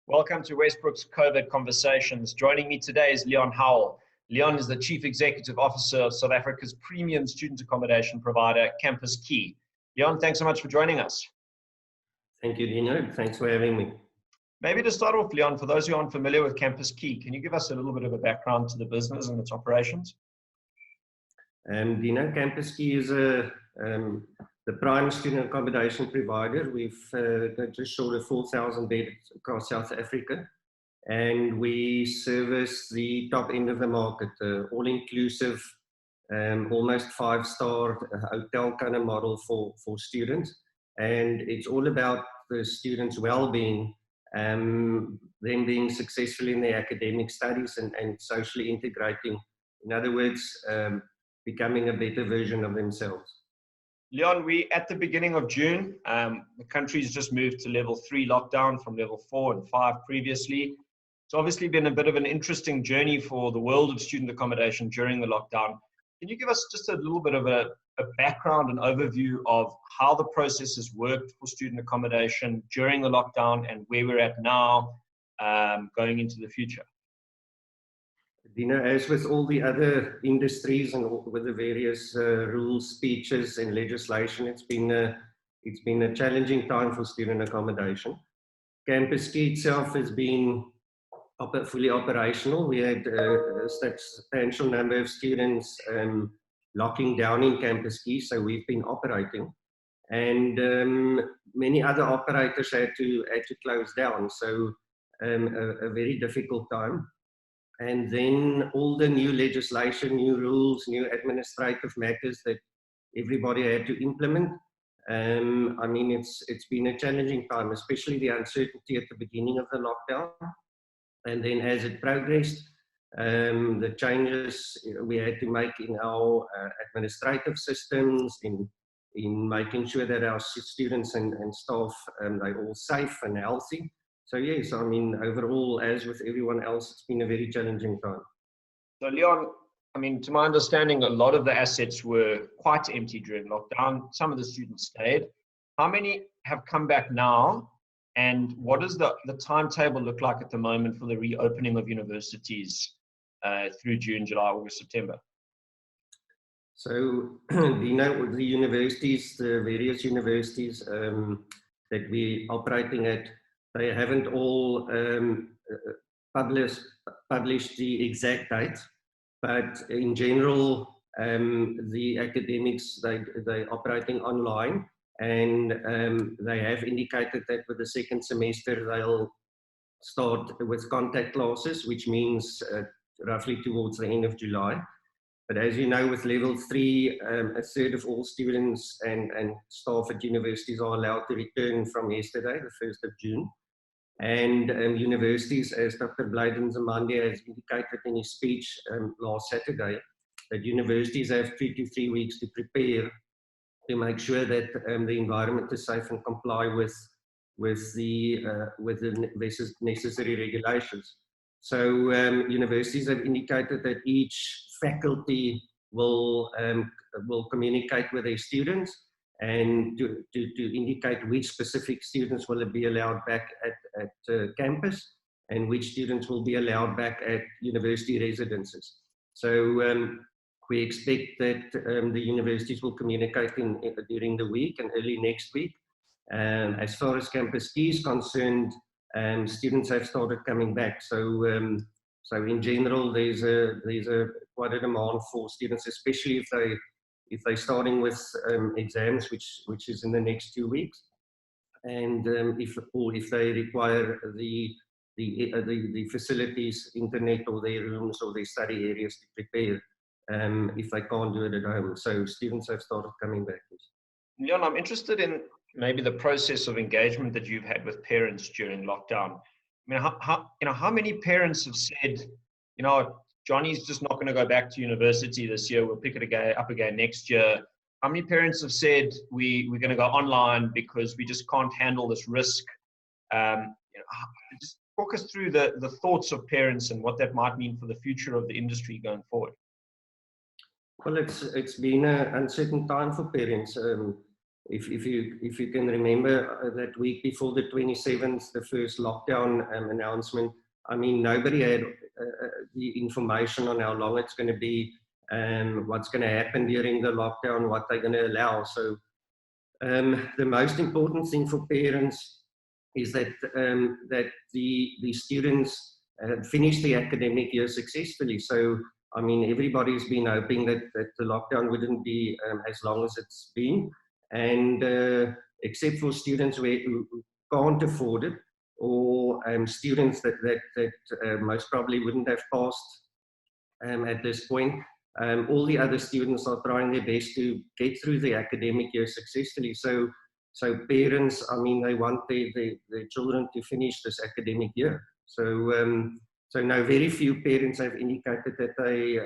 Welcome to Westbrook's COVID Conversations. Joining me today is Leon Howell. Leon is the Chief Executive Officer of South Africa's premium student accommodation provider, Campuskey. Leon, thanks so much for joining us. Thank you, Dino. Thanks for having me. Maybe to start off, Leon, for those who aren't familiar with Campuskey, can you give us a little bit of a background to the business and its operations? Dino, Campuskey is the prime student accommodation provider. We've got just short of 4,000 beds across South Africa, and we service the top end of the market, all-inclusive, almost five-star hotel kind of model for students. And it's all about the students' well-being, them being successful in their academic studies and socially integrating. In other words, becoming a better version of themselves. Leon, we at the beginning of June, the country's just moved to level 3 lockdown from level 4 and 5 previously. It's obviously been a bit of an interesting journey for the world of student accommodation during the lockdown. Can you give us just a little bit of a background and overview of how the process has worked for student accommodation during the lockdown and where we're at now going into the future? Dino, as with all the other industries and with the various rules, speeches and legislation, it's been a challenging time for student accommodation. Campuskey itself has been fully operational. We had a substantial number of students locking down in Campuskey, so we've been operating. And many other operators had to close down, so a very difficult time. And then all the new legislation, new rules, new administrative matters that everybody had to implement. I mean, it's been a challenging time, especially the uncertainty at the beginning of the lockdown. And then as it progressed, the changes we had to make in our administrative systems, in making sure that our students and staff, they're all safe and healthy. So yes, I mean, overall, as with everyone else, it's been a very challenging time. So Leon, I mean, to my understanding, a lot of the assets were quite empty during lockdown. Some of the students stayed. How many have come back now? And what does the timetable look like at the moment for the reopening of universities through June, July, August, September? So, Dino, the universities, the various universities that we're operating at, they haven't all published the exact date, but in general, the academics, they're operating online, and they have indicated that with the second semester, they'll start with contact classes, which means roughly towards the end of July. But as you know, with level 3, a third of all students and staff at universities are allowed to return from yesterday, the 1st of June. And universities, as Dr. Blyden Zamandi has indicated in his speech last Saturday, that universities have 2 to 3 weeks to prepare to make sure that the environment is safe and comply with the necessary regulations. So universities have indicated that each faculty will communicate with their students and to indicate which specific students will be allowed back at campus and which students will be allowed back at university residences. So we expect that the universities will communicate during the week and early next week. As far as Campuskey is concerned, students have started coming back. So in general, there's quite a demand for students, especially if they're starting with exams, which is in the next 2 weeks, and if they require the facilities, internet, or their rooms or their study areas to prepare, if they can't do it at home. So students have started coming back. Leon, I'm interested in maybe the process of engagement that you've had with parents during lockdown. I mean, how many parents have said, Johnny's just not going to go back to university this year, we'll pick it up again next year? How many parents have said we're going to go online because we just can't handle this risk? Just talk us through the thoughts of parents and what that might mean for the future of the industry going forward. Well, it's been an uncertain time for parents. If you can remember that week before the 27th, the first lockdown announcement, I mean, nobody had the information on how long it's going to be, what's going to happen during the lockdown, what they're going to allow. So the most important thing for parents is that that the students finish the academic year successfully. So I mean, everybody's been hoping that the lockdown wouldn't be as long as it's been, and except for students who can't afford it, or students that most probably wouldn't have passed at this point. All the other students are trying their best to get through the academic year successfully. So parents, I mean, they want their children to finish this academic year. So no, very few parents have indicated that they,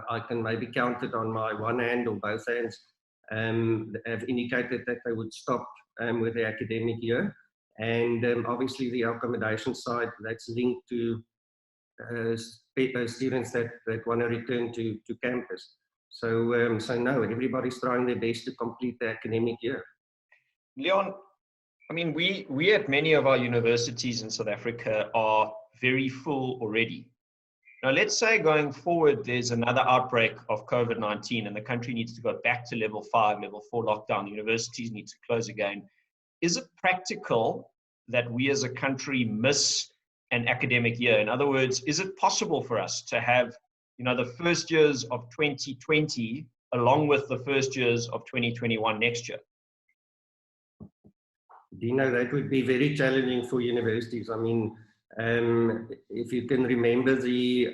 I can maybe count it on my one hand or both hands, have indicated that they would stop with the academic year. And obviously the accommodation side, that's linked to students that want to return to campus. So, so no, everybody's trying their best to complete the academic year. Leon, I mean, we at many of our universities in South Africa are very full already. Now, let's say going forward, there's another outbreak of COVID-19 and the country needs to go back to level 5, level 4 lockdown. The universities need to close again. Is it practical that we as a country miss an academic year? In other words, is it possible for us to have, you know, the first years of 2020 along with the first years of 2021 next year? Dino, that would be very challenging for universities. I mean, if you can remember the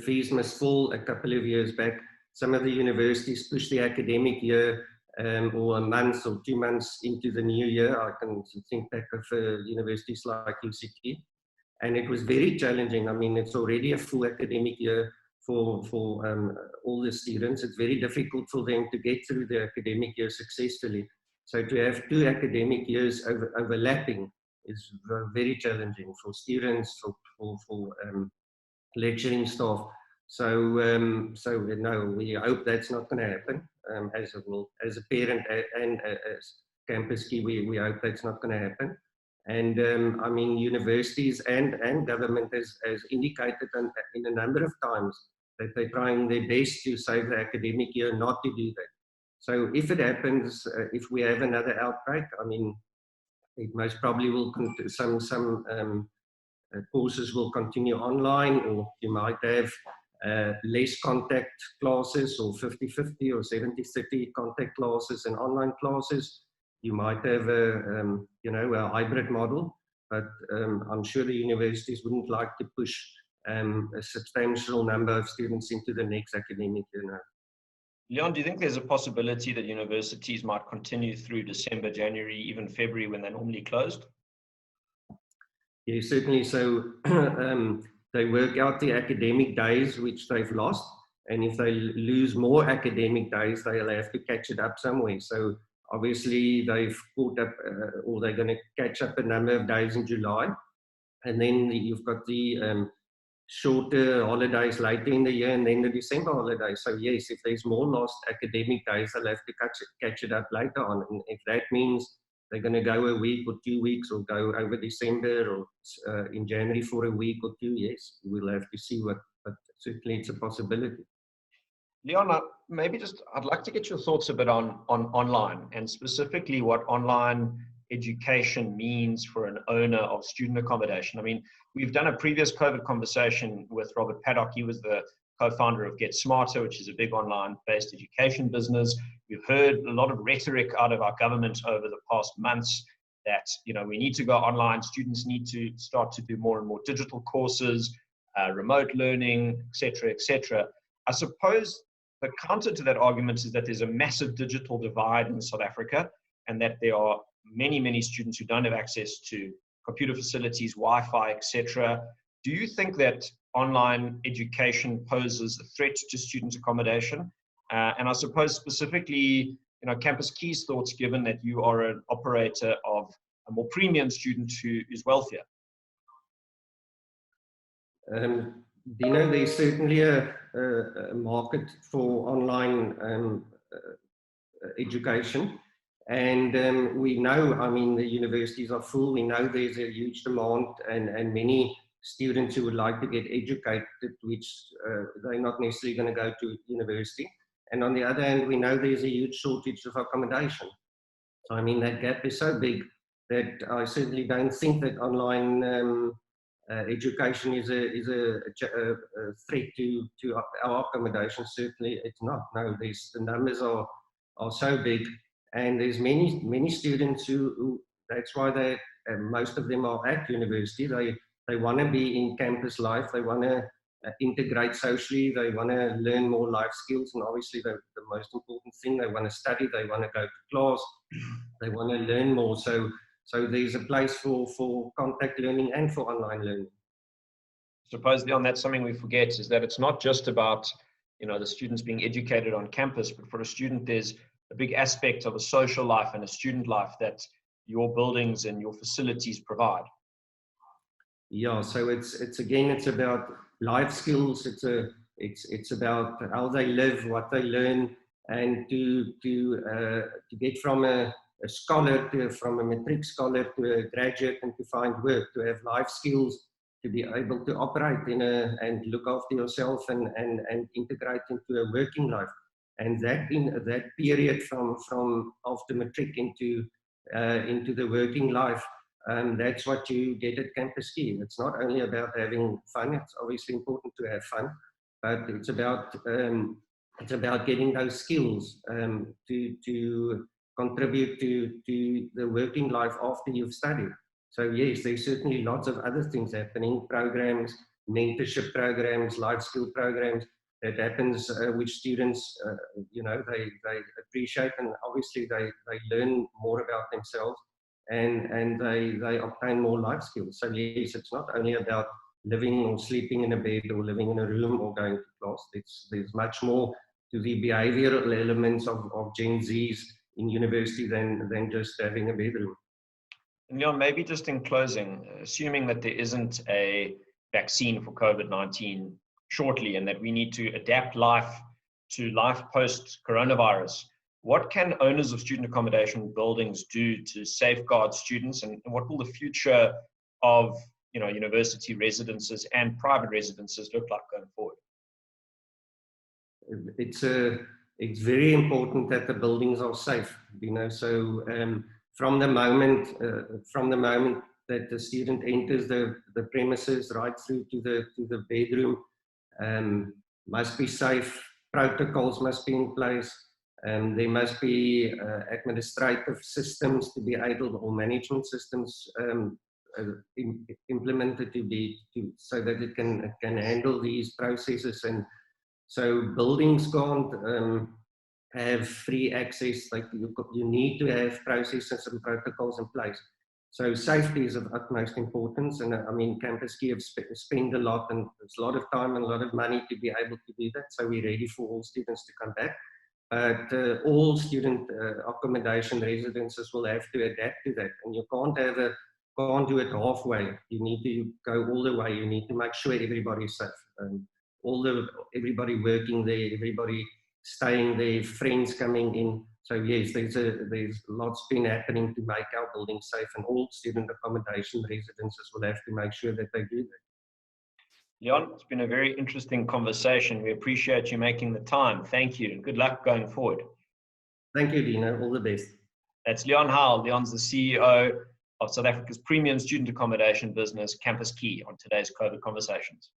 fees must fall a couple of years back, some of the universities pushed the academic year or a month or 2 months into the new year. I can think back of universities like UCT, and it was very challenging. I mean, it's already a full academic year for all the students. It's very difficult for them to get through the academic year successfully. So to have 2 academic years overlapping is very challenging for students, for lecturing staff. So, so no, we hope that's not going to happen. As a parent and as Campuskey, we hope that's not going to happen. And I mean, universities and government has indicated in a number of times that they're trying their best to save the academic year not to do that. So if it happens, if we have another outbreak, I mean, it most probably will some courses will continue online, or you might have less contact classes, or 50-50 or 70-30 contact classes and online classes. You might have a a hybrid model, but I'm sure the universities wouldn't like to push a substantial number of students into the next academic year now. Leon, do you think there's a possibility that universities might continue through December, January, even February when they're normally closed? Yeah, certainly. So they work out the academic days which they've lost, and if they lose more academic days, they'll have to catch it up somewhere. So obviously they've caught up, or they're going to catch up a number of days in July, and then you've got the shorter holidays later in the year, and then the December holidays. So yes, if there's more lost academic days, they'll have to catch it up later on. And if that means they're going to go a week or 2 weeks, or go over December, or in January for a week or 2, yes, we'll have to see what, but certainly it's a possibility. Leon, maybe just, I'd like to get your thoughts a bit on online, and specifically what online education means for an owner of student accommodation. I mean, we've done a previous COVID conversation with Robert Paddock. He was the co-founder of Get Smarter, which is a big online-based education business. We've heard a lot of rhetoric out of our government over the past months that, you know, we need to go online. Students need to start to do more and more digital courses, remote learning, et cetera, et cetera. I suppose the counter to that argument is that there's a massive digital divide in South Africa, and that there are many, many students who don't have access to computer facilities, Wi-Fi, etc. Do you think that online education poses a threat to student accommodation? And I suppose specifically, you know, Campuskey's thoughts, given that you are an operator of a more premium student who is wealthier. There's certainly a market for online education. And we know, I mean, the universities are full. We know there's a huge demand and many students who would like to get educated, which they're not necessarily going to go to university. And on the other hand, we know there's a huge shortage of accommodation. So, I mean, that gap is so big that I certainly don't think that online education is a threat to our accommodation. Certainly it's not. No, the numbers are so big, and there's many students who that's why they most of them are at university. They want to be in campus life. They want to integrate socially. They want to learn more life skills, and obviously the most important thing, they want to study. They want to go to class. They want to learn more. So there's a place for contact learning and for online learning. Supposedly, on that, something we forget is that it's not just about, the students being educated on campus, but for a student, there's a big aspect of a social life and a student life that your buildings and your facilities provide. Yeah, so it's about life skills. It's about how they live, what they learn, and to get from a scholar from a matric scholar to a graduate and to find work, to have life skills, to be able to operate and look after yourself and integrate into a working life. And that in that period from after matric into the working life, that's what you get at Campuskey. It's not only about having fun. It's obviously important to have fun, but it's about getting those skills to contribute to the working life after you've studied. So yes, there's certainly lots of other things happening, programs, mentorship programs, life skill programs that happens, which students, they appreciate, and obviously they learn more about themselves and they obtain more life skills. So yes, it's not only about living or sleeping in a bed or living in a room or going to class. There's much more to the behavioral elements of Gen Zs in university than just having a bedroom. And Leon, maybe just in closing, assuming that there isn't a vaccine for COVID-19 shortly and that we need to adapt life to life post-coronavirus, what can owners of student accommodation buildings do to safeguard students, and what will the future of university residences and private residences look like going forward? It's very important that the buildings are safe, so from the moment that the student enters the premises right through to the bedroom, must be safe. Protocols must be in place. There must be administrative systems to be able, or management systems implemented so that it can handle these processes. And so buildings can't have free access. Like you need to have processes and protocols in place. So safety is of utmost importance. And I mean, Campuskey have spent a lot, and there's a lot of time and a lot of money to be able to do that. So we're ready for all students to come back. But all student accommodation residences will have to adapt to that. And you can't do it halfway. You need to go all the way. You need to make sure everybody's safe. Everybody working there, everybody staying there, friends coming in. So yes, there's lots been happening to make our building safe, and all student accommodation residences will have to make sure that they do that. Leon, it's been a very interesting conversation. We appreciate you making the time. Thank you, and good luck going forward. Thank you, Dino. All the best. That's Leon Howell. Leon's the CEO of South Africa's premium student accommodation business, Campuskey, on today's COVID Conversations.